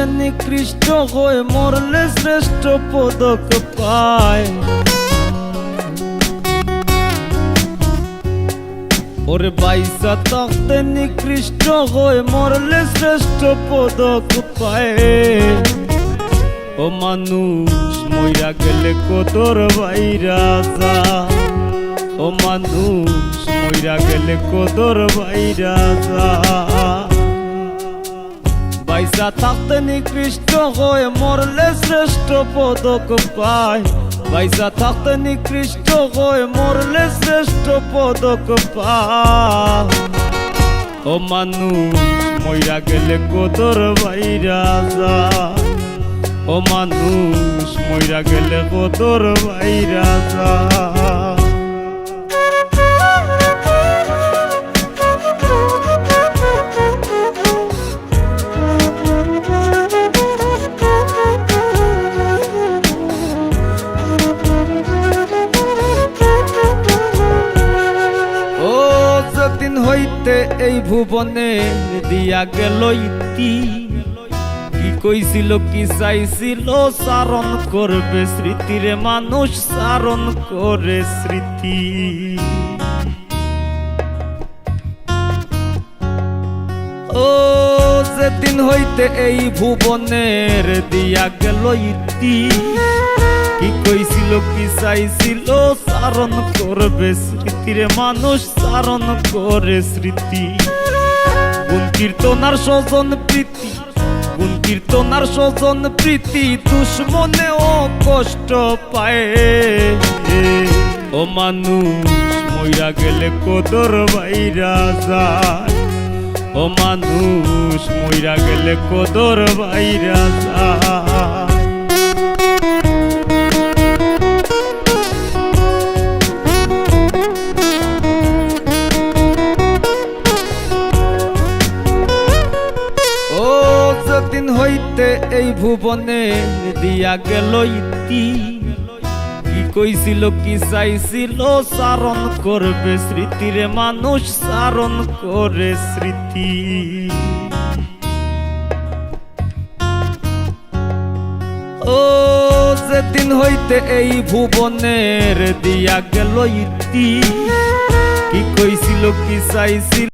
থাকতে নিকৃষ্ট হয়ে মরলে শ্রেষ্ঠ পদক পায়। ওরে বাইসা থাকতে নিকৃষ্ট হয়ে মরলে শ্রেষ্ঠ পদক পায়। ও মানুষ মইরা গেলে কদর বাইরা যা, ও মানুষ মইরা গেলে কদর বাইরা যা। বাইসা থাকতে নিকৃষ্ট হয়ে মরলে শ্রেষ্ঠ পদক পায়। বাইসা থাকতে নিকৃষ্ট হয়ে মরলে শ্রেষ্ঠ পদক পায়। ও মানুষ মইরা গেলে কদর বাইরা যা, ও মানুষ মইরা গেলে কদর বাইরা যা। দিন হইতে এই ভুবনে দিয়া গেল ইতি, কি কইছিল কি চাইছিল চারণ করবে স্মৃতিরে মানুষ চারণ করে স্মৃতি। ও যেদিন হইতে এই ভুবনের দিয়া গেল ইতি, কি কইছিল কি চাইছিল চারণ করবে স্মৃতিরে মানুষ চারণ করে স্মৃতি। গুণ কীর্তনার স্বজন প্রীতি, গুণ কীর্তনার স্বজন প্রীতি দুশ্মনেও কষ্ট পায়। ও মানুষ মইরা গেলে কদর বাইরা যায়, ও মানুষ মইরা গেলে কদর বাইরা যায়। দিন হইতে এই ভুবনে দিয়া গেল ইতি, কি কইছিল কি চাইছিল চারণ করবে স্মৃতিরে মানুষ চারণ করে স্মৃতি। ও যেদিন হইতে এই ভুবনের দিয়া গেল ইতি, কি কইছিল কি চাইছিল